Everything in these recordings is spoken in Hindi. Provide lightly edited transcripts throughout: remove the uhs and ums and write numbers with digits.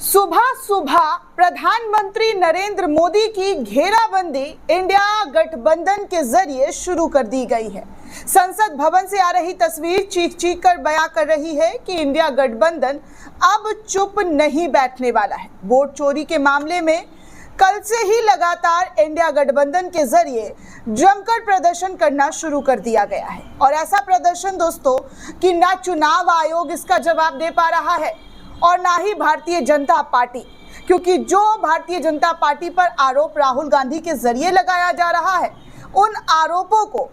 सुबह सुबह प्रधानमंत्री नरेंद्र मोदी की घेराबंदी इंडिया गठबंधन के जरिए शुरू कर दी गई है। संसद भवन से आ रही तस्वीर चीख चीख कर बयां कर रही है कि इंडिया गठबंधन अब चुप नहीं बैठने वाला है। वोट चोरी के मामले में कल से ही लगातार इंडिया गठबंधन के जरिए जमकर प्रदर्शन करना शुरू कर दिया गया है और ऐसा प्रदर्शन दोस्तों कि ना चुनाव आयोग इसका जवाब दे पा रहा है और ना ही भारतीय जनता पार्टी, क्योंकि जो भारतीय जनता पार्टी पर आरोप राहुल गांधी के जरिए लगाया जा रहा है उन आरोपों को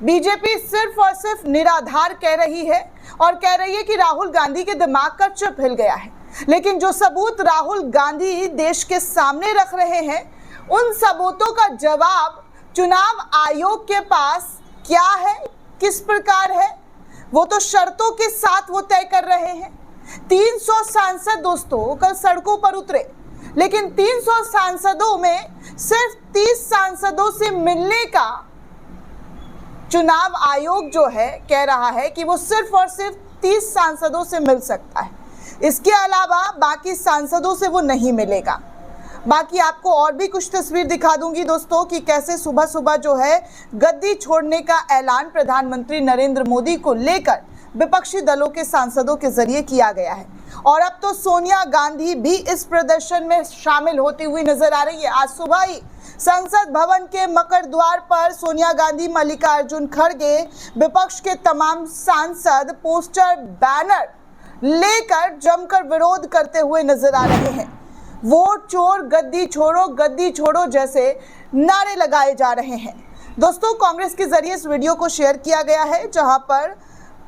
बीजेपी सिर्फ और सिर्फ निराधार कह रही है और कह रही है कि राहुल गांधी के दिमाग का चिप हिल गया है। लेकिन जो सबूत राहुल गांधी देश के सामने रख रहे हैं उन सबूतों का जवाब चुनाव आयोग के पास क्या है, किस प्रकार है, वो तो शर्तों के साथ वो तय कर रहे हैं। 300 सांसद दोस्तों कल सड़कों पर उतरे, लेकिन 300 सांसदों में सिर्फ 30 सांसदों से मिलने का चुनाव आयोग जो है कह रहा है कि वो सिर्फ और सिर्फ 30 सांसदों से मिल सकता है। इसके अलावा बाकी सांसदों से वो नहीं मिलेगा। बाकी आपको और भी कुछ तस्वीर दिखा दूंगी दोस्तों कि कैसे सुबह सुबह जो है गद्दी छोड़ने का ऐलान प्रधानमंत्री नरेंद्र मोदी को लेकर विपक्षी दलों के सांसदों के जरिए किया गया है। और अब तो सोनिया गांधी भी इस प्रदर्शन में शामिल होती हुई नजर आ रही है। आज सुबह ही संसद भवन के मकर द्वार पर सोनिया गांधी, मल्लिकार्जुन खड़गे, विपक्ष के तमाम सांसद पोस्टर, बैनर लेकर जमकर विरोध करते हुए नजर आ रहे हैं। वोट चोर, गद्दी छोड़ो जैसे नारे लगाए जा रहे हैं। दोस्तों कांग्रेस के जरिए इस वीडियो को शेयर किया गया है जहां पर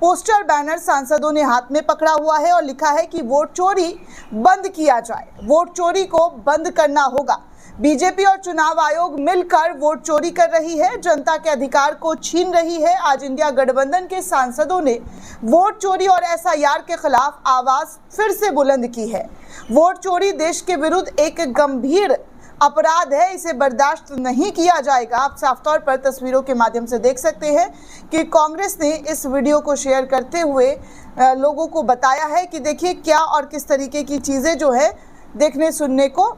पोस्टर, बैनर सांसदों ने हाथ में पकड़ा हुआ है और लिखा है कि वोट चोरी बंद किया जाए, वोट चोरी को बंद करना होगा। बीजेपी और चुनाव आयोग मिलकर वोट चोरी कर रही है, जनता के अधिकार को छीन रही है। आज इंडिया गठबंधन के सांसदों ने वोट चोरी और एसआईआर के खिलाफ आवाज फिर से बुलंद की है। वोट चोरी देश के विरुद्ध एक गंभीर अपराध है, इसे बर्दाश्त नहीं किया जाएगा। आप साफ तौर पर तस्वीरों के माध्यम से देख सकते हैं कि कांग्रेस ने इस वीडियो को शेयर करते हुए लोगों को बताया है कि देखिए क्या और किस तरीके की चीज़ें जो है देखने सुनने को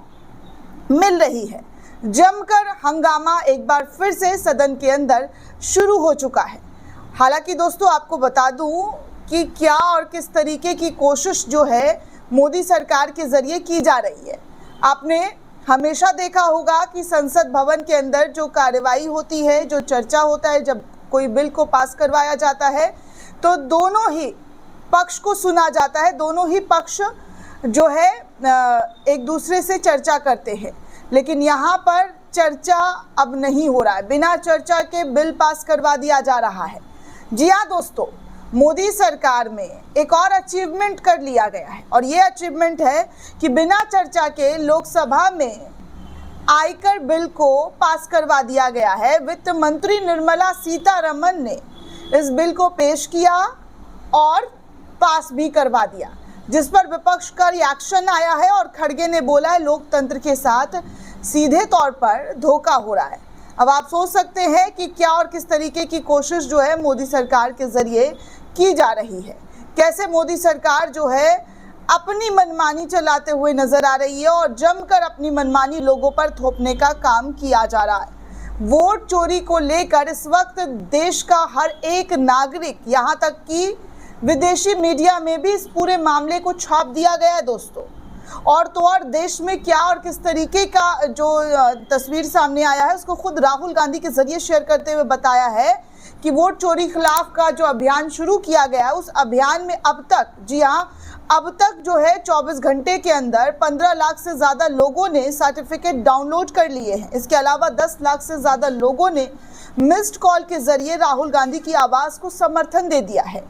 मिल रही है। जमकर हंगामा एक बार फिर से सदन के अंदर शुरू हो चुका है। हालांकि दोस्तों आपको बता दूं कि क्या और किस तरीके की कोशिश जो है मोदी सरकार के जरिए की जा रही है। आपने हमेशा देखा होगा कि संसद भवन के अंदर जो कार्यवाही होती है, जो चर्चा होता है, जब कोई बिल को पास करवाया जाता है तो दोनों ही पक्ष को सुना जाता है, दोनों ही पक्ष जो है एक दूसरे से चर्चा करते हैं। लेकिन यहाँ पर चर्चा अब नहीं हो रहा है, बिना चर्चा के बिल पास करवा दिया जा रहा है। जी हाँ दोस्तों, मोदी सरकार में एक और अचीवमेंट कर लिया गया है और ये अचीवमेंट है कि बिना चर्चा के लोकसभा में आयकर बिल को पास करवा दिया गया है। वित्त मंत्री निर्मला सीतारमण ने इस बिल को पेश किया और पास भी करवा दिया, जिस पर विपक्ष का रिएक्शन आया है और खड़गे ने बोला है लोकतंत्र के साथ सीधे तौर पर धोखा हो रहा है। अब आप सोच सकते हैं कि क्या और किस तरीके की कोशिश जो है मोदी सरकार के जरिए की जा रही है, कैसे मोदी सरकार जो है अपनी मनमानी चलाते हुए नजर आ रही है और जमकर अपनी मनमानी लोगों पर थोपने का काम किया जा रहा है। वोट चोरी को लेकर इस वक्त देश का हर एक नागरिक, यहाँ तक कि विदेशी मीडिया में भी इस पूरे मामले को छाप दिया गया है दोस्तों। और तो और देश में क्या और किस तरीके का जो तस्वीर सामने आया है उसको खुद राहुल गांधी के जरिए शेयर करते हुए बताया है कि वोट चोरी खिलाफ का जो अभियान शुरू किया गया है उस अभियान में अब तक, जी हाँ, अब तक जो है 24 घंटे के अंदर 15 लाख से ज़्यादा लोगों ने सर्टिफिकेट डाउनलोड कर लिए हैं। इसके अलावा 10 लाख से ज़्यादा लोगों ने मिस्ड कॉल के जरिए राहुल गांधी की आवाज़ को समर्थन दे दिया है।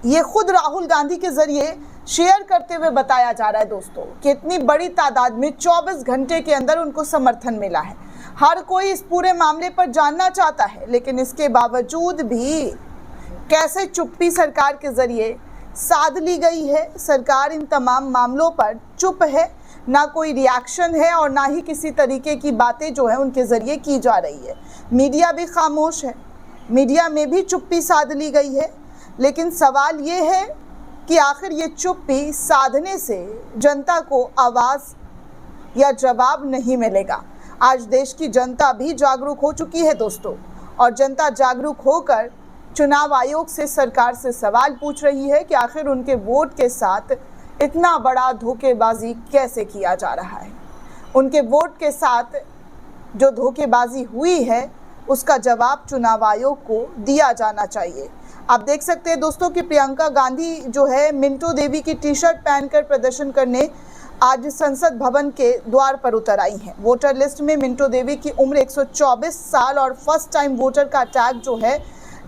ये खुद राहुल गांधी के जरिए शेयर करते हुए बताया जा रहा है दोस्तों कि इतनी बड़ी तादाद में 24 घंटे के अंदर उनको समर्थन मिला है। हर कोई इस पूरे मामले पर जानना चाहता है, लेकिन इसके बावजूद भी कैसे चुप्पी सरकार के जरिए साध ली गई है। सरकार इन तमाम मामलों पर चुप है, ना कोई रिएक्शन है और ना ही किसी तरीके की बातें जो है उनके जरिए की जा रही है। मीडिया भी खामोश है, मीडिया में भी चुप्पी साध ली गई है। लेकिन सवाल ये है कि आखिर ये चुप्पी साधने से जनता को आवाज या जवाब नहीं मिलेगा। आज देश की जनता भी जागरूक हो चुकी है दोस्तों, और जनता जागरूक होकर चुनाव आयोग से, सरकार से सवाल पूछ रही है कि आखिर उनके वोट के साथ इतना बड़ा धोखेबाजी कैसे किया जा रहा है। उनके वोट के साथ जो धोखेबाजी हुई है उसका जवाब चुनाव आयोग को दिया जाना चाहिए। आप देख सकते हैं दोस्तों कि प्रियंका गांधी जो है मिंटो देवी की टी शर्ट पहनकर प्रदर्शन करने आज संसद भवन के द्वार पर उतर आई हैं। वोटर लिस्ट में मिंटो देवी की उम्र 124 साल और फर्स्ट टाइम वोटर का टैग जो है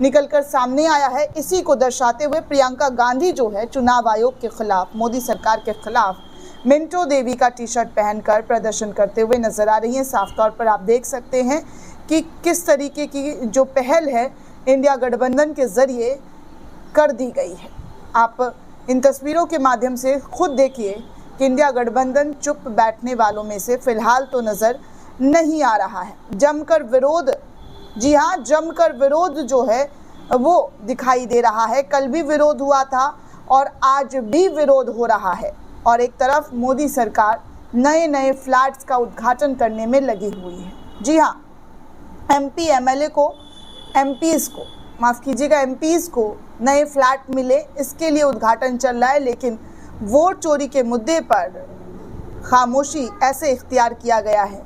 निकलकर सामने आया है। इसी को दर्शाते हुए प्रियंका गांधी जो है चुनाव आयोग के खिलाफ, मोदी सरकार के खिलाफ मिंटो देवी का टी शर्ट पहनकर प्रदर्शन करते हुए नजर आ रही हैं। साफ तौर पर आप देख सकते हैं कि किस तरीके की जो पहल है इंडिया गठबंधन के जरिए कर दी गई है। आप इन तस्वीरों के माध्यम से खुद देखिए कि इंडिया गठबंधन चुप बैठने वालों में से फिलहाल तो नजर नहीं आ रहा है। जमकर विरोध, जी हाँ, जमकर विरोध जो है वो दिखाई दे रहा है। कल भी विरोध हुआ था और आज भी विरोध हो रहा है। और एक तरफ मोदी सरकार नए नए फ्लैट्स का उद्घाटन करने में लगी हुई है। जी हाँ, एमपी एमएलए को, एमपीज़ को, माफ़ कीजिएगा, एमपीज़ को नए फ्लैट मिले, इसके लिए उद्घाटन चल रहा है। लेकिन वोट चोरी के मुद्दे पर खामोशी ऐसे इख्तियार किया गया है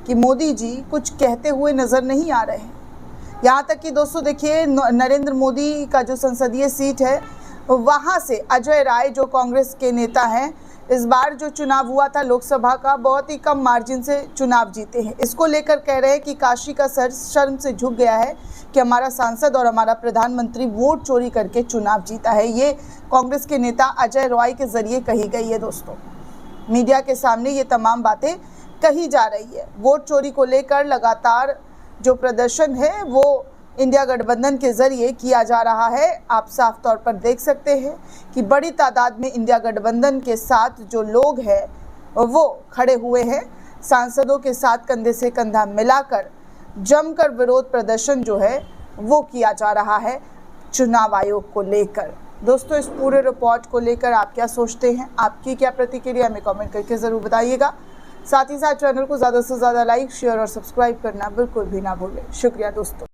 कि मोदी जी कुछ कहते हुए नज़र नहीं आ रहे हैं। यहाँ तक कि दोस्तों देखिए, नरेंद्र मोदी का जो संसदीय सीट है वहाँ से अजय राय जो कांग्रेस के नेता हैं, इस बार जो चुनाव हुआ था लोकसभा का, बहुत ही कम मार्जिन से चुनाव जीते हैं। इसको लेकर कह रहे हैं कि काशी का सर शर्म से झुक गया है कि हमारा सांसद और हमारा प्रधानमंत्री वोट चोरी करके चुनाव जीता है। ये कांग्रेस के नेता अजय राय के जरिए कही गई है दोस्तों। मीडिया के सामने ये तमाम बातें कही जा रही है। वोट चोरी को लेकर लगातार जो प्रदर्शन है वो इंडिया गठबंधन के जरिए किया जा रहा है। आप साफ तौर पर देख सकते हैं कि बड़ी तादाद में इंडिया गठबंधन के साथ जो लोग हैं वो खड़े हुए हैं। सांसदों के साथ कंधे से कंधा मिलाकर जमकर विरोध प्रदर्शन जो है वो किया जा रहा है चुनाव आयोग को लेकर। दोस्तों, इस पूरे रिपोर्ट को लेकर आप क्या सोचते हैं? आपकी क्या प्रतिक्रिया हमें कमेंट करके ज़रूर बताइएगा। साथ ही साथ चैनल को ज़्यादा से ज़्यादा लाइक, शेयर और सब्सक्राइब करना बिल्कुल भी ना भूलें। शुक्रिया दोस्तों।